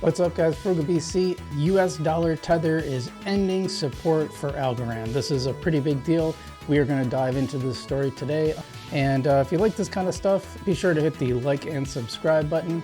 What's up guys, Frugal BC. US dollar Tether is ending support for Algorand. This is a pretty big deal. We are going to dive into this story today. And if you like this kind of stuff, be sure to hit the like and subscribe button.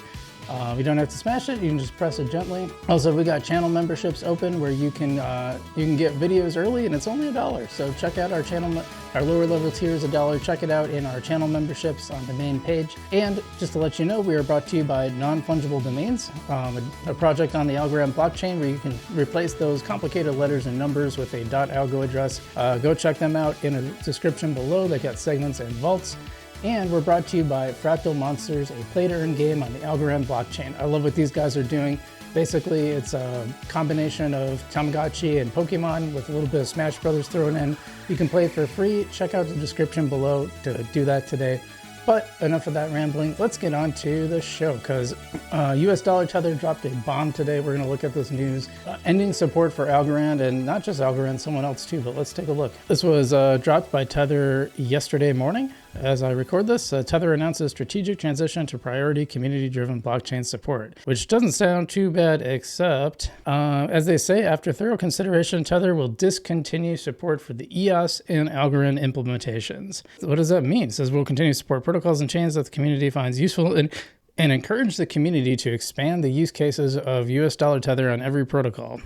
You don't have to smash it, you can just press it gently. Also, we got channel memberships open where you can get videos early and it's only $1. So check out our channel, our lower level tier is $1. Check it out in our channel memberships on the main page. And just to let you know, we are brought to you by Non-Fungible Domains, a project on the Algorand blockchain where you can replace those complicated letters and numbers with a .algo address. Go check them out in the description below. They got segments and vaults. And we're brought to you by Fractal Monsters, a play-to-earn game on the Algorand blockchain. I love what these guys are doing. Basically, it's a combination of Tamagotchi and Pokemon with a little bit of Smash Brothers thrown in. You can play it for free. Check out the description below to do that today. But enough of that rambling. Let's get on to the show because US dollar Tether dropped a bomb today. We're going to look at this news. Ending support for Algorand, and not just Algorand, someone else too, but let's take a look. This was dropped by Tether yesterday morning. As I record this, Tether announces strategic transition to priority community-driven blockchain support, which doesn't sound too bad, except, as they say, after thorough consideration, Tether will discontinue support for the EOS and Algorand implementations. What does that mean? It says we'll continue to support protocols and chains that the community finds useful and encourage the community to expand the use cases of US dollar Tether on every protocol,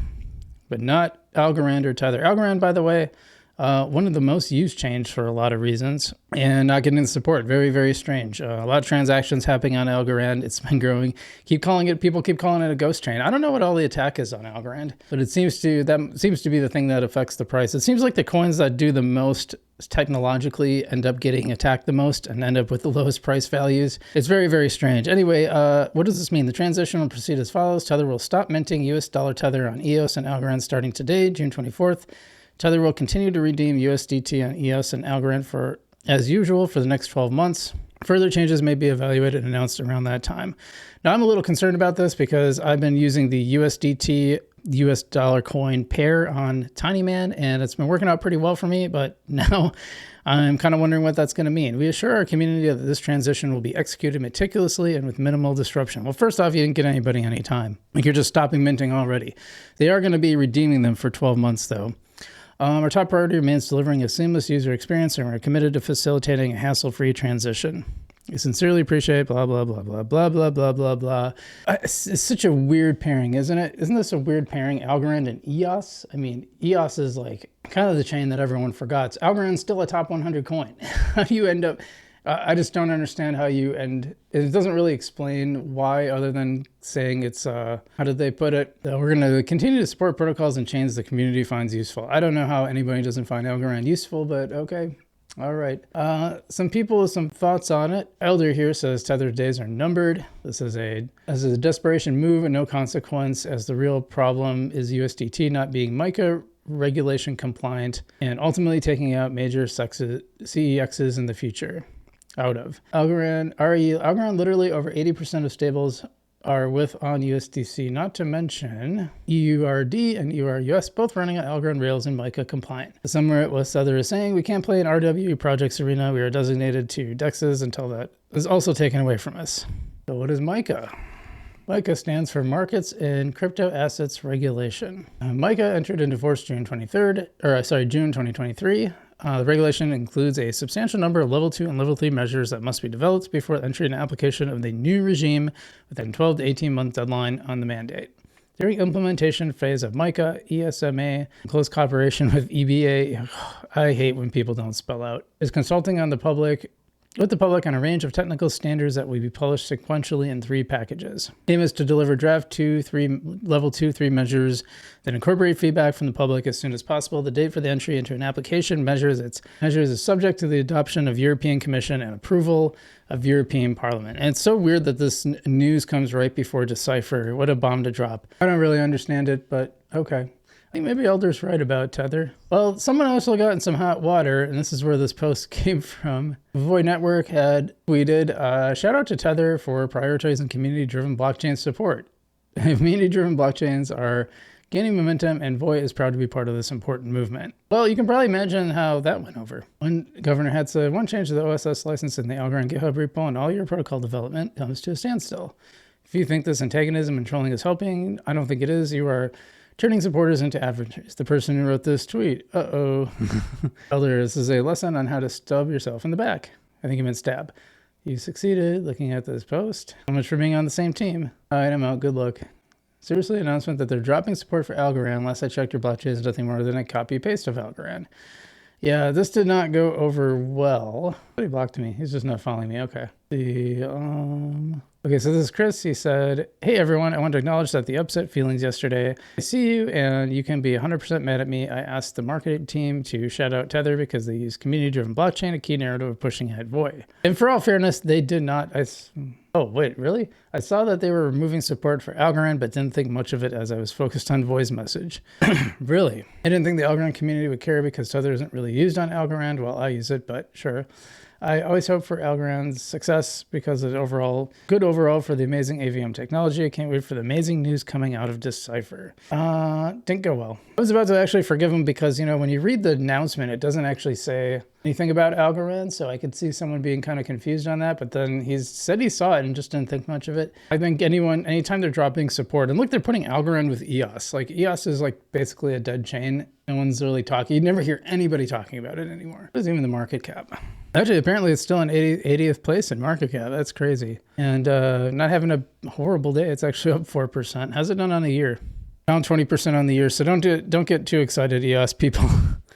but not Algorand or Tether. Algorand, by the way, one of the most used chains for a lot of reasons, and not getting the support. Very, very strange. A lot of transactions happening on Algorand. It's been growing. People keep calling it a ghost chain. I don't know what all the attack is on Algorand, but that seems to be the thing that affects the price. It seems like the coins that do the most technologically end up getting attacked the most and end up with the lowest price values. It's very, very strange. Anyway, what does this mean? The transition will proceed as follows. Tether will stop minting US dollar Tether on EOS and Algorand starting today, June 24th. Tether will continue to redeem USDT on EOS and Algorand as usual for the next 12 months. Further changes may be evaluated and announced around that time. Now, I'm a little concerned about this because I've been using the USDT US dollar coin pair on Tinyman, and it's been working out pretty well for me, but now I'm kind of wondering what that's going to mean. We assure our community that this transition will be executed meticulously and with minimal disruption. Well, first off, you didn't get anybody any time. Like, you're just stopping minting already. They are going to be redeeming them for 12 months, though. Our top priority remains delivering a seamless user experience, and we're committed to facilitating a hassle-free transition. I sincerely appreciate blah, blah, blah, blah, blah, blah, blah, blah, blah. It's such a weird pairing, isn't it? Isn't this a weird pairing, Algorand and EOS? I mean, EOS is like kind of the chain that everyone forgot. Algorand's still a top 100 coin. How do you end up... I just don't understand how you end. It doesn't really explain why, other than saying it's, how did they put it? We're going to continue to support protocols and chains the community finds useful. I don't know how anybody doesn't find Algorand useful, but okay. All right. Some people with some thoughts on it. Elder here says Tether days are numbered. This is a desperation move and no consequence, as the real problem is USDT not being MiCA regulation compliant and ultimately taking out major CEXs in the future. Algorand, literally over 80% of stables are on USDC, not to mention EURD and EURUS, both running on Algorand rails and MiCA compliant. Somewhere what Tether is saying, we can't play in RW projects arena. We are designated to DEXs until that is also taken away from us. So what is MiCA? MiCA stands for Markets and Crypto Assets Regulation. MiCA entered into force June 2023. The regulation includes a substantial number of level 2 and level 3 measures that must be developed before entry into application of the new regime within 12 to 18 month deadline on the mandate. During implementation phase of MiCA, ESMA, in close cooperation with EBA, I hate when people don't spell out, is consulting on the public on a range of technical standards that will be published sequentially in 3 packages. Aim is to deliver level 2-3 measures that incorporate feedback from the public as soon as possible. The date for the entry into an application measures is subject to the adoption of European Commission and approval of European Parliament. And it's so weird that this news comes right before Decipher. What a bomb to drop. I don't really understand it, but okay. I think maybe Elder's right about Tether. Well, someone also got in some hot water, and this is where this post came from. Void Network had tweeted, shout out to Tether for prioritizing community-driven blockchain support. Community-driven blockchains are gaining momentum, and Void is proud to be part of this important movement. Well, you can probably imagine how that went over. When Governor had said, one change to the OSS license in the Algorand GitHub repo and all your protocol development comes to a standstill. If you think this antagonism and trolling is helping, I don't think it is. You are turning supporters into adversaries. The person who wrote this tweet, Elder, this is a lesson on how to stub yourself in the back. I think he meant stab. You succeeded looking at this post. So much for being on the same team. All right, I'm out. Good luck. Seriously, announcement that they're dropping support for Algorand. Last I checked, your blockchain is nothing more than a copy-paste of Algorand. Yeah, this did not go over well. But he blocked me. He's just not following me. Okay. Okay, so this is Chris. He said, hey, everyone. I want to acknowledge that the upset feelings yesterday. I see you, and you can be 100% mad at me. I asked the marketing team to shout out Tether because they use community-driven blockchain, a key narrative of pushing ahead Void. And for all fairness, they did not. Oh, wait, really? I saw that they were removing support for Algorand, but didn't think much of it as I was focused on Void's message. Really? I didn't think the Algorand community would care because Tether isn't really used on Algorand. Well, I use it, but sure. I always hope for Algorand's success because it's good overall for the amazing AVM technology. I can't wait for the amazing news coming out of Decipher. Didn't go well. I was about to actually forgive him because, you know, when you read the announcement, it doesn't actually say anything about Algorand, so I could see someone being kind of confused on that, but then he said he saw it and just didn't think much of it. I think anytime they're dropping support, and look, they're putting Algorand with EOS. Like, EOS is like basically a dead chain. No one's really talking. You never hear anybody talking about it anymore. What is even the market cap? Actually, apparently it's still in 80th place in market cap. That's crazy. And not having a horrible day. It's actually up 4%. How's it done on a year? Down 20% on the year. So don't get too excited, EOS people.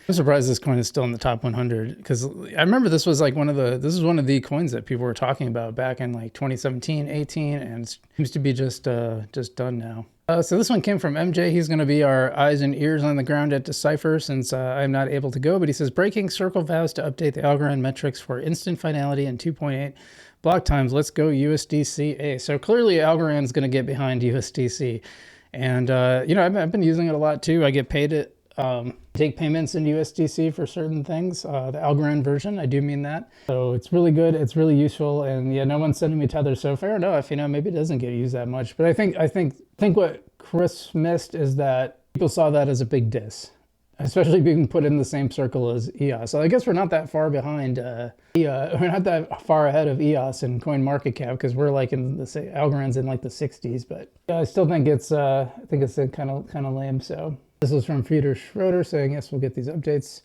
I'm surprised this coin is still in the top 100 because I remember this was like one of the coins that people were talking about back in like 2017, 18, and it seems to be just done now. So this one came from MJ. He's going to be our eyes and ears on the ground at Decipher since I'm not able to go. But he says, breaking Circle vows to update the Algorand metrics for instant finality and 2.8 block times. Let's go USDC. So clearly Algorand's going to get behind USDC. And, you know, I've been using it a lot too. I get paid it. Take payments in USDC for certain things. The Algorand version, I do mean that. So it's really good. It's really useful. And yeah, no one's sending me Tether. So fair enough. You know, maybe it doesn't get used that much. But I think what Chris missed is that people saw that as a big diss, especially being put in the same circle as EOS. So I guess we're not that far behind. We're not that far ahead of EOS and coin market cap because we're like in the Algorand's in like the 60s. But yeah, I still think it's kind of lame. So. This was from Peter Schroeder saying, yes, we'll get these updates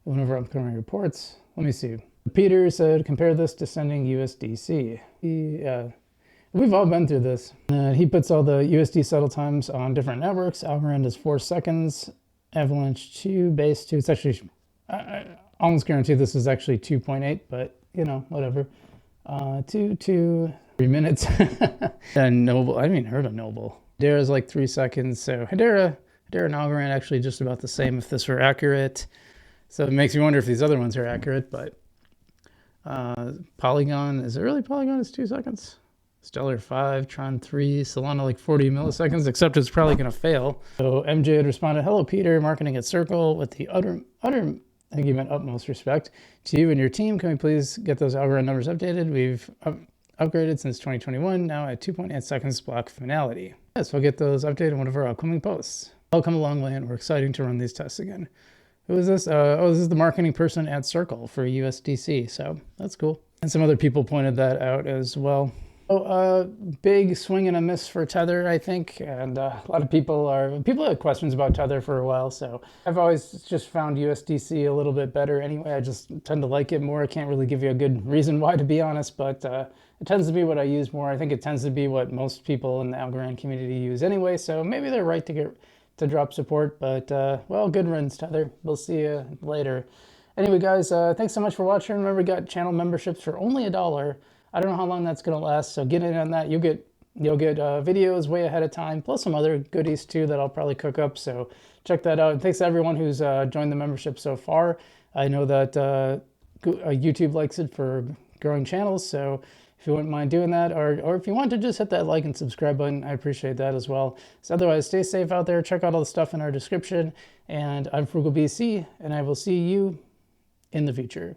in one of our upcoming reports. Let me see. Peter said, compare this to sending USDC. We've all been through this. He puts all the USD settle times on different networks. Algorand is 4 seconds. Avalanche 2, Base 2. It's actually, I almost guarantee this is actually 2.8, but you know, whatever. 3 minutes. And Noble, I haven't even heard of Noble. Hedera is like 3 seconds. So Hedera and Algorand actually just about the same if this were accurate. So it makes me wonder if these other ones are accurate, but Polygon, is it really Polygon is 2 seconds? Stellar 5, Tron 3, Solana like 40 milliseconds, except it's probably going to fail. So MJ had responded, hello, Peter, marketing at Circle with the utter, I think he meant utmost respect to you and your team. Can we please get those Algorand numbers updated? We've upgraded since 2021, now at 2.8 seconds block finality. Yes, we'll get those updated in one of our upcoming posts. I'll come a long way and we're excited to run these tests again. Who is this? This is the marketing person at Circle for USDC. So that's cool. And some other people pointed that out as well. Big swing and a miss for Tether, I think. And a lot of people had questions about Tether for a while. So I've always just found USDC a little bit better anyway. I just tend to like it more. I can't really give you a good reason why, to be honest, but it tends to be what I use more. I think it tends to be what most people in the Algorand community use anyway. So maybe they're right to drop support, but well, good riddance, Tether. We'll see you later. Anyway, guys, thanks so much for watching. Remember, we got channel memberships for only $1. I don't know how long that's gonna last, so get in on that. You'll get videos way ahead of time, plus some other goodies too that I'll probably cook up. So check that out. And thanks to everyone who's joined the membership so far. I know that YouTube likes it for growing channels, so if you wouldn't mind doing that, or if you want to just hit that like and subscribe button, I appreciate that as well. So otherwise, stay safe out there. Check out all the stuff in our description. And I'm Frugal BC, and I will see you in the future.